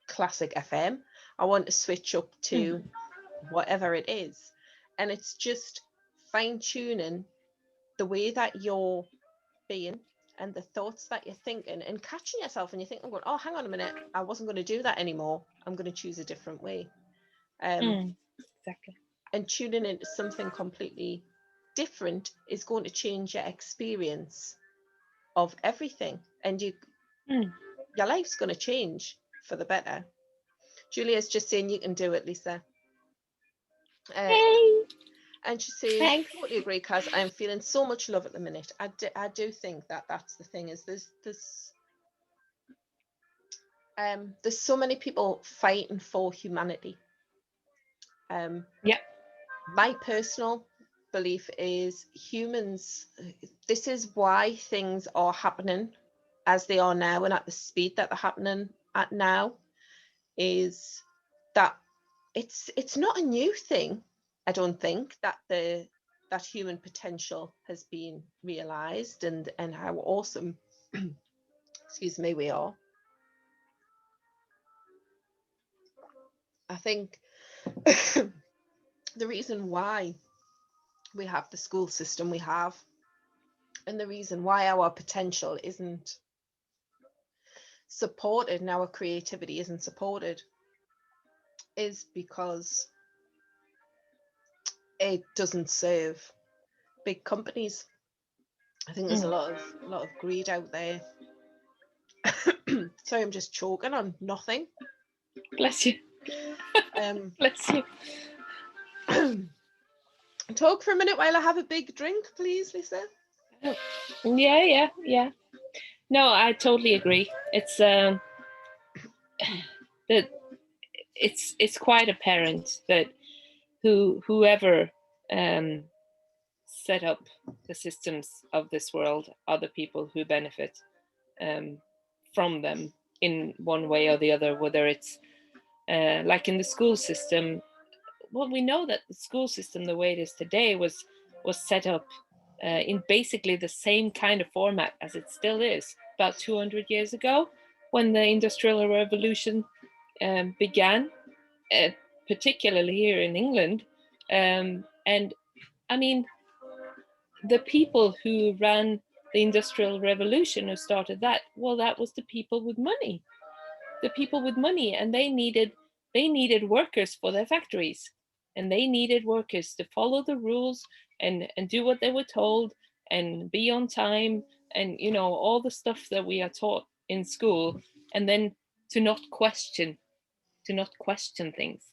classic FM. I want to switch up to whatever it is. And it's just fine tuning the way that you're being and the thoughts that you're thinking, and catching yourself, and you think, oh, hang on a minute, I wasn't going to do that anymore. I'm going to choose a different way. Exactly. And tuning into something completely different is going to change your experience of everything, and your life's going to change for the better. Julia's just saying you can do it, Lisa. Hey. And she says, Thanks. I totally agree, Kaz. I'm feeling so much love at the minute. I do think that that's the thing, is there's so many people fighting for humanity. My personal belief is humans, this is why things are happening as they are now, and at the speed that they're happening at now, is that it's not a new thing. I don't think that the that human potential has been realized, and how awesome excuse me, we are. I think the reason why we have the school system we have, and the reason why our potential isn't supported and our creativity isn't supported, is because it doesn't serve big companies. I think there's a lot of greed out there. Sorry, I'm just choking on nothing. Bless you. Bless you. Talk for a minute while I have a big drink, please, Lisa. Yeah. No, I totally agree. It's that it's quite apparent that whoever set up the systems of this world are the people who benefit from them in one way or the other, whether it's like in the school system. Well, we know that the school system, the way it is today, was set up in basically the same kind of format as it still is about 200 years ago, when the Industrial Revolution began, particularly here in England. And I mean, the people who ran the Industrial Revolution, who started that, well, that was the people with money. The people with money, and they needed workers for their factories, and they needed workers to follow the rules and do what they were told and be on time, and all the stuff that we are taught in school, and then to not question things,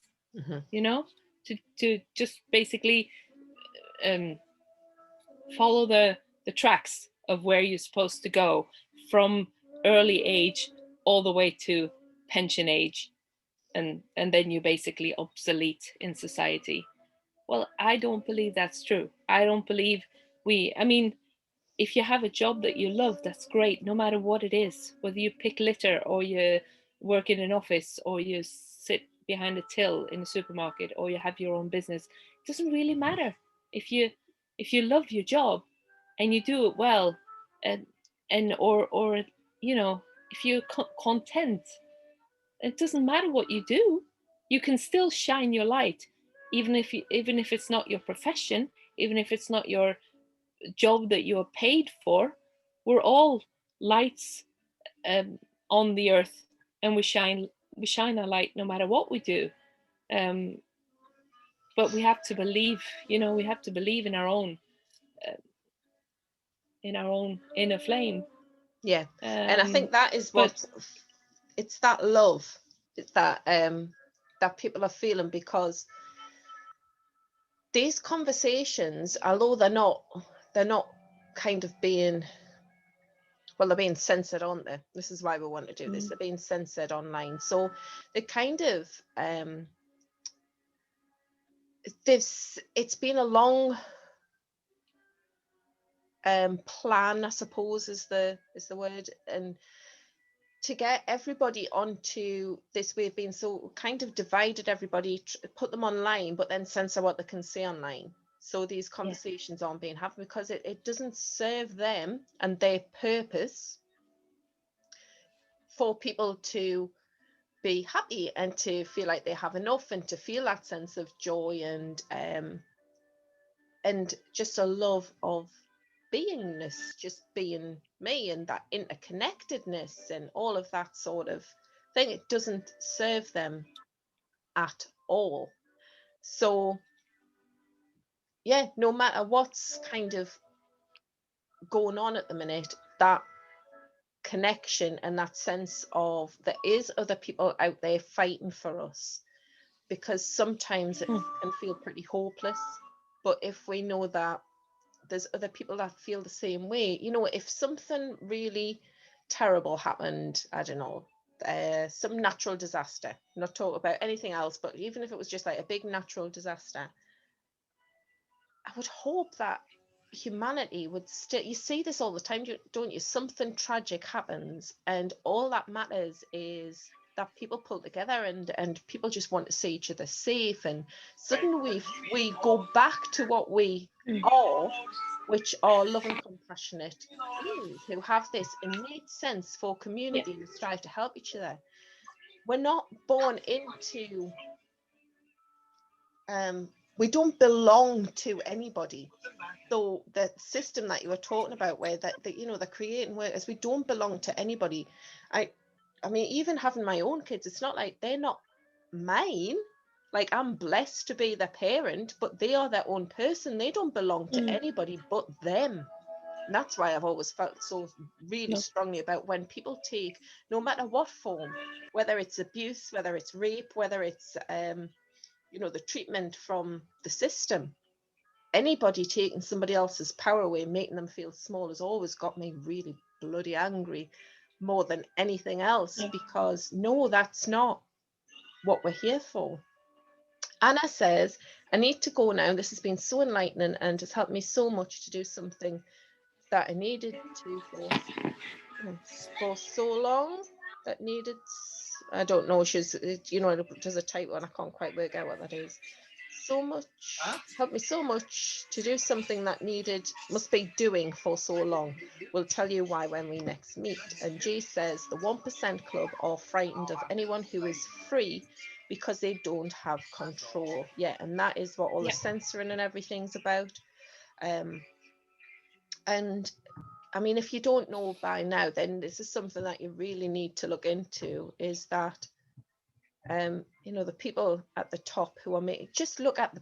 to just basically follow the tracks of where you're supposed to go from early age all the way to pension age, and then you're basically obsolete in society. Well, I don't believe that's true. I don't believe I mean, if you have a job that you love, that's great, no matter what it is, whether you pick litter or you work in an office or you sit behind a till in a supermarket or you have your own business. It doesn't really matter. If you love your job and you do it well, and or if you're content, it doesn't matter what you do. You can still shine your light, even if it's not your profession, even if it's not your job that you are paid for. We're all lights on the earth, and we shine our light no matter what we do. Um, but we have to believe, we have to believe uh, in our own inner flame. Yeah, and I think that is what it's that love, it's that that people are feeling, because these conversations, although they're not kind of being, well, they're being censored, aren't they? This is why we want to do this. They're being censored online, so they kind of it's been a long plan, I suppose, is the word, and to get everybody onto this way of being, so kind of divided everybody, put them online, but then censor what they can say online. So these conversations aren't being had, because it doesn't serve them and their purpose for people to be happy and to feel like they have enough and to feel that sense of joy and just a love of beingness, just being me, and that interconnectedness and all of that sort of thing. It doesn't serve them at all. So yeah, no matter what's kind of going on at the minute, that connection and that sense of there is other people out there fighting for us, because sometimes it can feel pretty hopeless. But if we know that there's other people that feel the same way, if something really terrible happened, I don't know, some natural disaster, not talk about anything else, but even if it was just like a big natural disaster, I would hope that humanity would still, you see this all the time, don't you? Something tragic happens and all that matters is that people pull together, and people just want to see each other safe, and suddenly we go back to what we are, which are loving, compassionate beings who have this innate sense for community and strive to help each other. We're not born into we don't belong to anybody. So the system that you were talking about, where that you know, the creating workers, we don't belong to anybody. I mean, even having my own kids, it's not like they're not mine. Like, I'm blessed to be their parent, but they are their own person. They don't belong to anybody but them. And that's why I've always felt so really strongly about when people take, no matter what form, whether it's abuse, whether it's rape, whether it's you know, the treatment from the system, anybody taking somebody else's power away, making them feel small, has always got me really bloody angry more than anything else, because no, that's not what we're here for. Anna says, I need to go now. This has been so enlightening and has helped me so much to do something that I needed to for so long, that needed, I don't know, she's, you know, there's a typo and I can't quite work out what that is. So much, helped me so much to do something that needed, must be doing for so long. We'll tell you why when we next meet. And G says, the 1% Club are frightened of anyone who is free because they don't have control. Yeah, and that is what all the censoring and everything's about. And I mean, if you don't know by now, then this is something that you really need to look into, is that you know, the people at the top who are making, just look at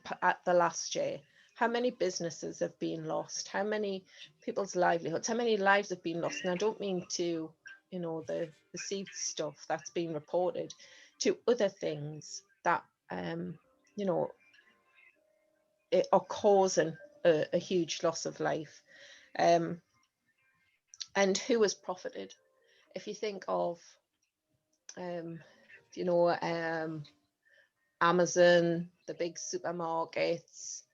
the last year, how many businesses have been lost, how many people's livelihoods, how many lives have been lost. And I don't mean to, you know, the perceived stuff that's been reported, to other things that you know, are causing a huge loss of life, and who has profited. If you think of you know, Amazon, the big supermarkets,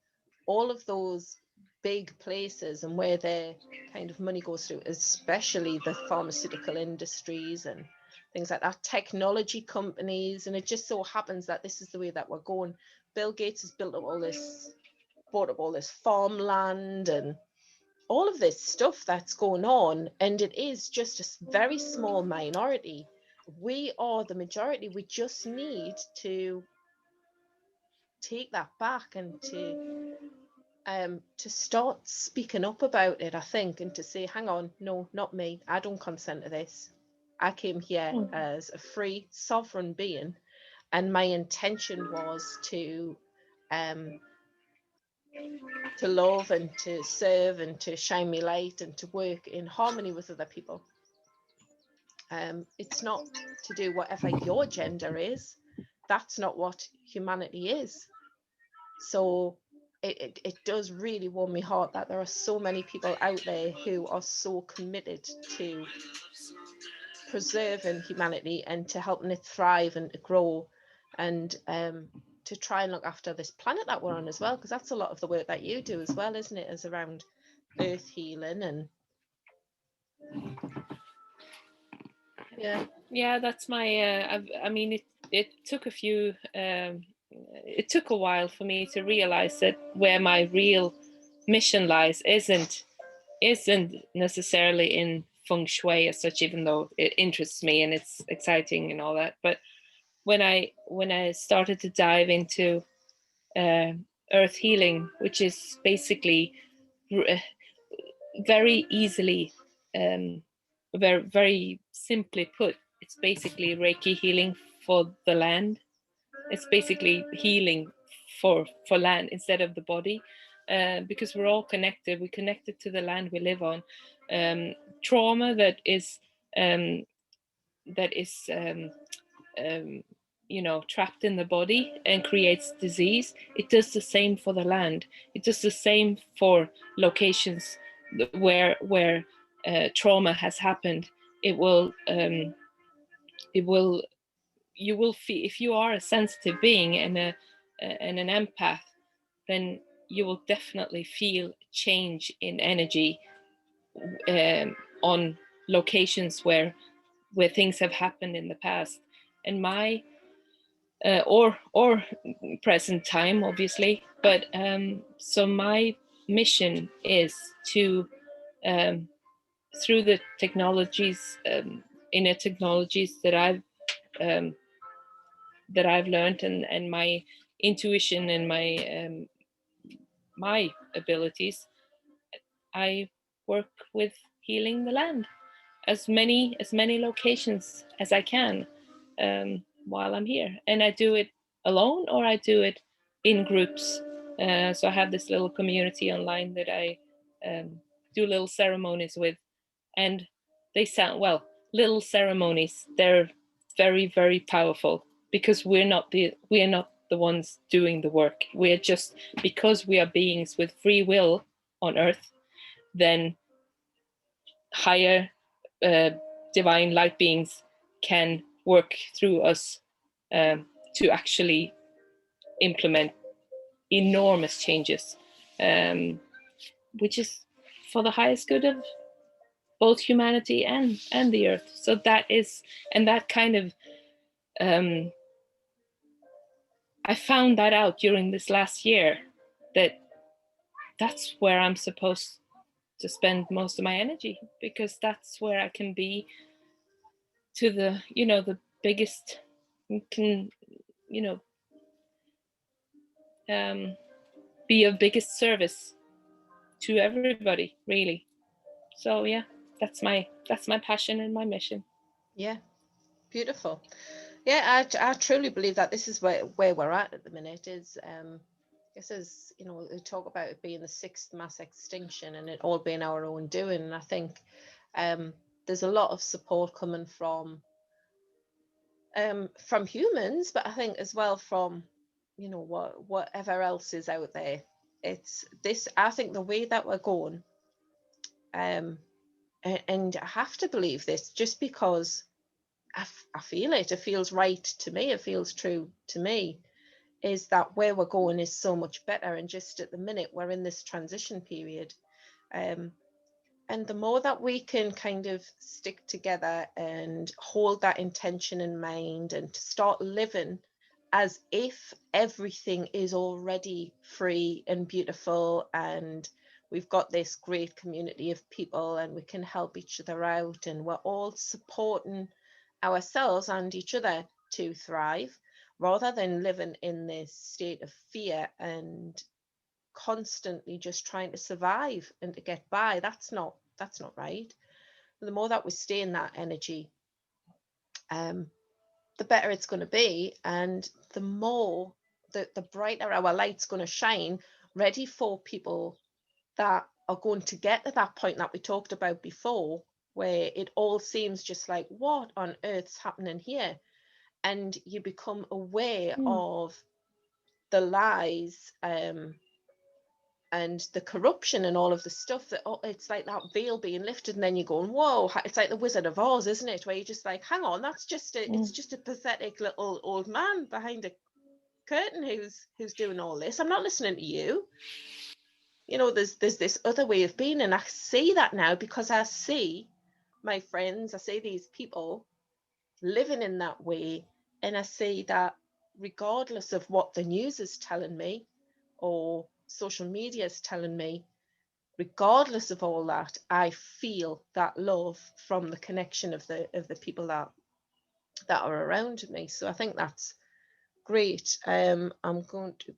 all of those big places, and where their kind of money goes through, especially the pharmaceutical industries and things like that, technology companies. And it just so happens that this is the way that we're going. Bill Gates has built up all this, bought up all this farmland and all of this stuff that's going on, and it is just a very small minority. We are the majority. We just need to take that back and to start speaking up about it, I think, and to say, hang on, no, not me. I don't consent to this. I came here as a free, sovereign being, and my intention was to love and to serve and to shine my light and to work in harmony with other people. It's not to do whatever your gender is. That's not what humanity is. So it does really warm my heart that there are so many people out there who are so committed to preserving humanity and to helping it thrive and to grow, and to try and look after this planet that we're on as well, because that's a lot of the work that you do as well, isn't it, is around earth healing. And yeah, that's my I mean, it took a few it took a while for me to realize that where my real mission lies isn't necessarily in feng shui as such, even though it interests me and it's exciting and all that. But when I started to dive into earth healing, which is basically very easily, very simply put, it's basically Reiki healing for the land. It's basically healing for land instead of the body, because we're all connected. We're connected to the land we live on. Trauma that is um, you know, trapped in the body and creates disease. It does the same for the land. It does the same for locations where trauma has happened. It will you will feel, if you are a sensitive being and an empath, then you will definitely feel change in energy on locations where things have happened in the past. my or present time, obviously. But so my mission is to through the technologies, inner technologies um, that I've learned, and my intuition and my abilities, I work with healing the land, as many locations as I can, while I'm here, and I do it alone or I do it in groups. So I have this little community online that I do little ceremonies with, and they sound, well, little ceremonies, they're very, very powerful, because we're not the ones doing the work. We're just, because we are beings with free will on earth, then higher uh, divine light beings can work through us, to actually implement enormous changes, um, which is for the highest good of both humanity and the earth. So that is, and that kind of, I found that out during this last year, that that's where I'm supposed to spend most of my energy, because that's where I can be to the, the biggest, can, you know be of biggest service to everybody, really. So yeah, that's my passion and my mission. Yeah, beautiful. Yeah, I truly believe that this is where we're at the minute. Is I guess, as you know, we talk about it being the sixth mass extinction and it all being our own doing. And I think there's a lot of support coming from humans, but I think as well from, whatever else is out there. It's this. I think the way that we're going, and I have to believe this just because I feel it. It feels right to me. It feels true to me. Is that where we're going is so much better, and just at the minute we're in this transition period. And the more that we can kind of stick together and hold that intention in mind, and to start living as if everything is already free and beautiful, and we've got this great community of people and we can help each other out, and we're all supporting ourselves and each other to thrive, rather than living in this state of fear and constantly just trying to survive and to get by. That's not right. The more that we stay in that energy, the better it's going to be, and the more the brighter our light's going to shine, ready for people that are going to get to that point that we talked about before, where it all seems just like, what on earth's happening here? And you become aware of the lies, and the corruption and all of the stuff that, it's like that veil being lifted, and then you're going, whoa, it's like the Wizard of Oz, isn't it, where you're just like, hang on, that's just it's just a pathetic little old man behind a curtain who's doing all this. I'm not listening to you. There's this other way of being, and I see that now, because I see my friends, I see these people living in that way, and I see that regardless of what the news is telling me or social media is telling me, regardless of all that, I feel that love from the connection of the people that are around me. So I think that's great. I'm going to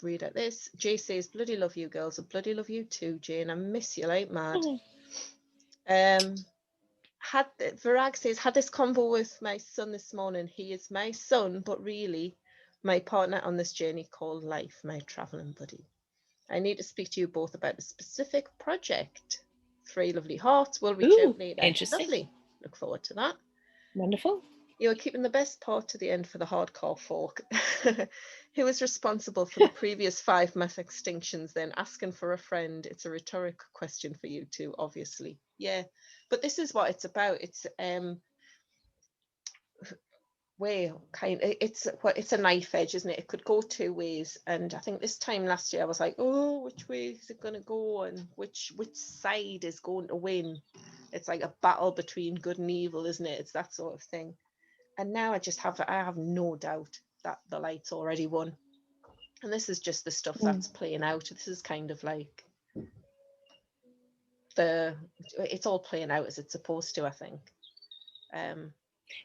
read out this. Jay says, bloody love you girls. I bloody love you too, Jane. I miss you like mad. Virag says, had this convo with my son this morning. He is my son, but really my partner on this journey called life, my traveling buddy. I need to speak to you both about a specific project. 3 lovely hearts. We'll reach out later. Interesting. Lovely. Look forward to that. Wonderful. You're keeping the best part to the end for the hardcore folk. Who is responsible for the previous 5 mass extinctions then? Asking for a friend. It's a rhetoric question for you two, obviously. Yeah, but this is what it's about. It's it's a knife edge, isn't it? It could go 2 ways, and I think this time last year I was like, oh, which way is it going to go, and which side is going to win? It's like a battle between good and evil, isn't it? It's that sort of thing. And now I have no doubt that the light's already won. And this is just the stuff that's playing out. This is kind of like it's all playing out as it's supposed to, I think.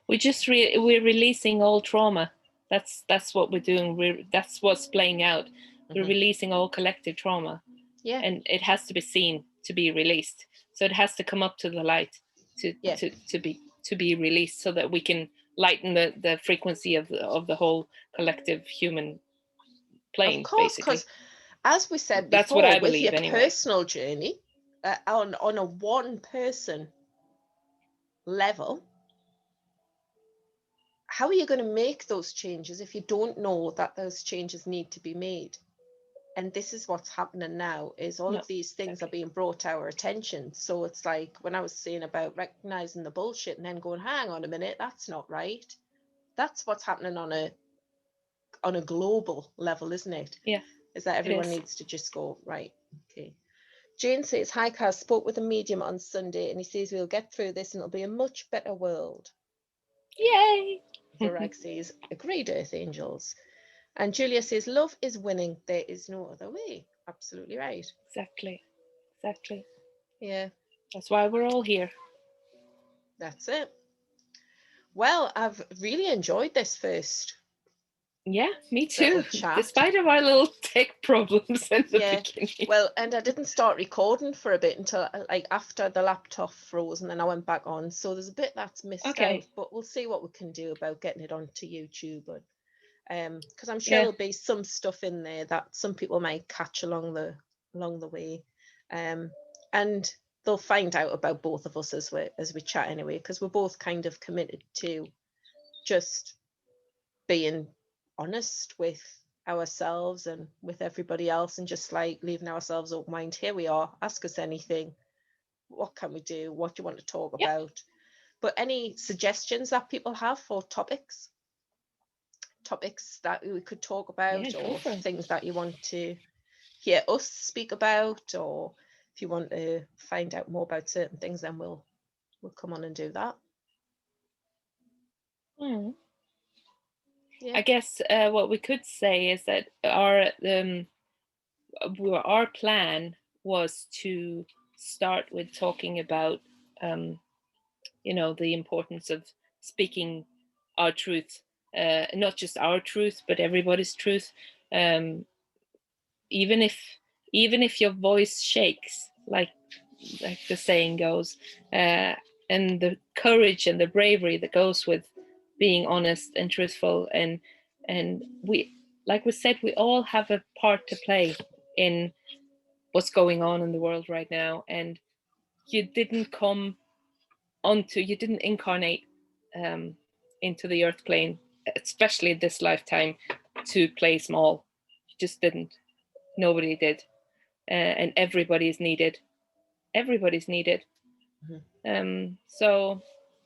We're releasing all trauma. That's what we're doing. That's what's playing out. We're releasing all collective trauma. Yeah. And it has to be seen to be released. So it has to come up to the light to be released, so that we can lighten the frequency of the whole collective human plane. Of course, because as we said before, that's what I with believe, your anyway. personal journey on a one person level, how are you going to make those changes if you don't know that those changes need to be made? And this is what's happening now, is all of these things are being brought to our attention. So it's like when I was saying about recognizing the bullshit and then going, hang on a minute, that's not right. That's what's happening on a global level, isn't it? Yeah. Is that everyone needs to just go, right, okay. Jane says, hi, Kaz, spoke with a medium on Sunday and he says we'll get through this and it'll be a much better world. Yay! Varag says, agreed, Earth Angels. And Julia says, love is winning. There is no other way. Absolutely right. Exactly. Yeah. That's why we're all here. That's it. Well, I've really enjoyed this first. Yeah, me too. Chat. Despite of our little tech problems in the beginning. Well, and I didn't start recording for a bit until like after the laptop froze, and then I went back on. So there's a bit that's missed out, but we'll see what we can do about getting it onto YouTube. But because I'm sure there'll be some stuff in there that some people might catch along the way, and they'll find out about both of us as we chat anyway, because we're both kind of committed to just being honest with ourselves and with everybody else, and just like leaving ourselves open mind. Here we are, ask us anything. What can we do? What do you want to talk about? But any suggestions that people have for topics that we could talk about, or things that you want to hear us speak about, or if you want to find out more about certain things, then we'll come on and do that. I guess what we could say is that our plan was to start with talking about the importance of speaking our truth, not just our truth but everybody's truth, even if your voice shakes, like the saying goes, and the courage and the bravery that goes with being honest and truthful, and we, like we said, we all have a part to play in what's going on in the world right now. And you didn't incarnate into the earth plane, especially this lifetime, to play small. You just didn't. Nobody did. And everybody's needed. So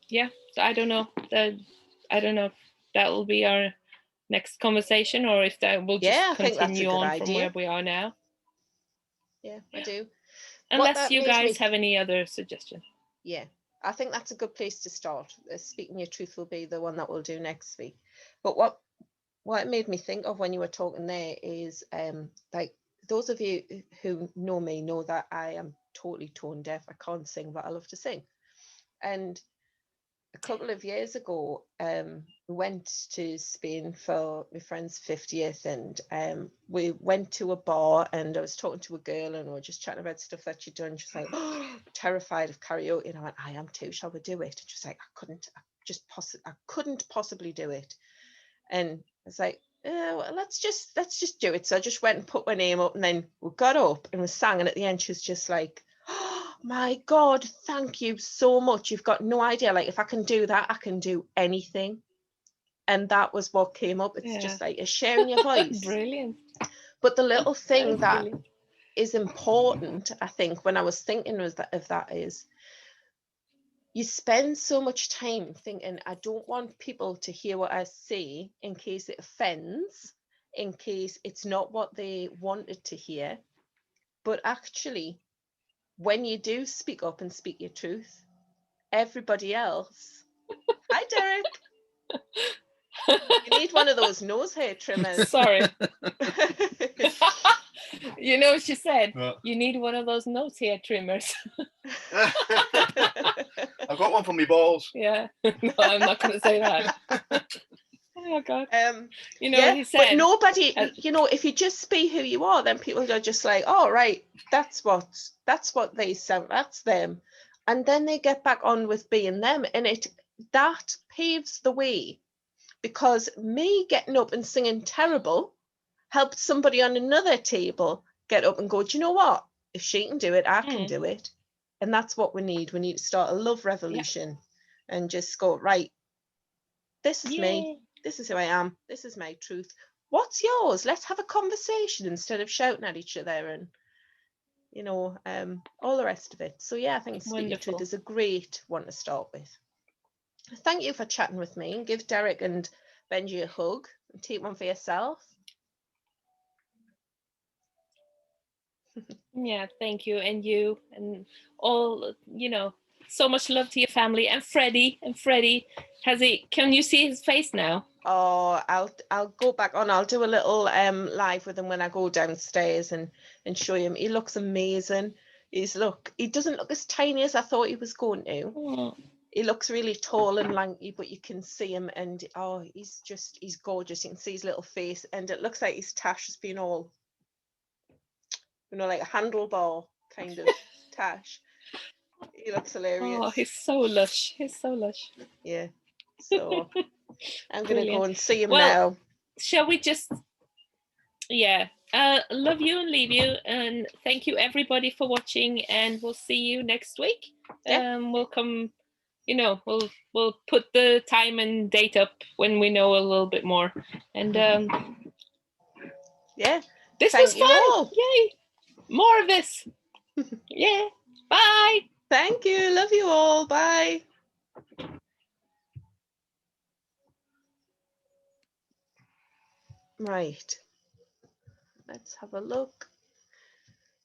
yeah, I don't know if that will be our next conversation, or if that will just continue on from where we are now. Yeah, I do. Unless you guys have any other suggestions. Yeah, I think that's a good place to start. Speaking your truth will be the one that we'll do next week. But what it made me think of when you were talking there is like, those of you who know me know that I am totally tone deaf. I can't sing, but I love to sing. And a couple of years ago, we went to Spain for my friend's 50th, and we went to a bar, and I was talking to a girl, and we were just chatting about stuff that she'd done. She's like, oh, terrified of karaoke. And I went, I am too. Shall we do it? And she's like, I couldn't possibly do it. And I was like, well, let's just do it. So I just went and put my name up, and then we got up and we sang. And at the end, she was just like, oh my God, thank you so much. You've got no idea. Like, if I can do that, I can do anything. And that was what came up. It's just like a sharing your voice. Brilliant. But the little thing that is important, I think, when I was thinking of that is, you spend so much time thinking, I don't want people to hear what I say in case it offends, in case it's not what they wanted to hear. But actually, when you do speak up and speak your truth, everybody else, hi Derek, You need one of those nose hair trimmers. Sorry. You know what she said? What? You need one of those nose hair trimmers. I've got one for my balls. Yeah. No, I'm not going to say that. Oh God. You know yeah, what he said? but nobody, uh, you know, if you just be who you are, then people are just like, oh, right, that's what they sound, that's them. And then they get back on with being them. And that paves the way, because me getting up and singing terrible helped somebody on another table get up and go, do you know what? If she can do it, I can do it. And that's what we need. We need to start a love revolution and just go, right, this is me. This is who I am. This is my truth. What's yours? Let's have a conversation instead of shouting at each other and, you know, all the rest of it. So yeah, I think Speak Your Truth is a great one to start with. Thank you for chatting with me. Give Derek and Benji a hug and take one for yourself. Yeah, thank you. And you and all, you know, so much love to your family. And Freddie, can you see his face now? Oh, I'll go back on. I'll do a little live with him when I go downstairs and show him. He looks amazing. He doesn't look as tiny as I thought he was going to. Oh. He looks really tall and lanky, but you can see him, and he's gorgeous. You can see his little face, and it looks like his tash has been all, you know, like a handlebar kind of tash. He looks hilarious. Oh, he's so lush. Yeah. So I'm going to go and see him now. now. Shall we just, love you and leave you. And thank you everybody for watching. And we'll see you next week. Yeah. We'll come, you know, we'll put the time and date up when we know a little bit more. And yeah. This was fun. All. Yay. More of this. Yeah. Bye. Thank you. Love you all. Bye. Right. Let's have a look.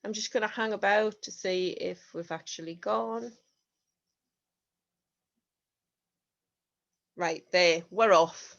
I'm just going to hang about to see if we've actually gone. Right there. We're off.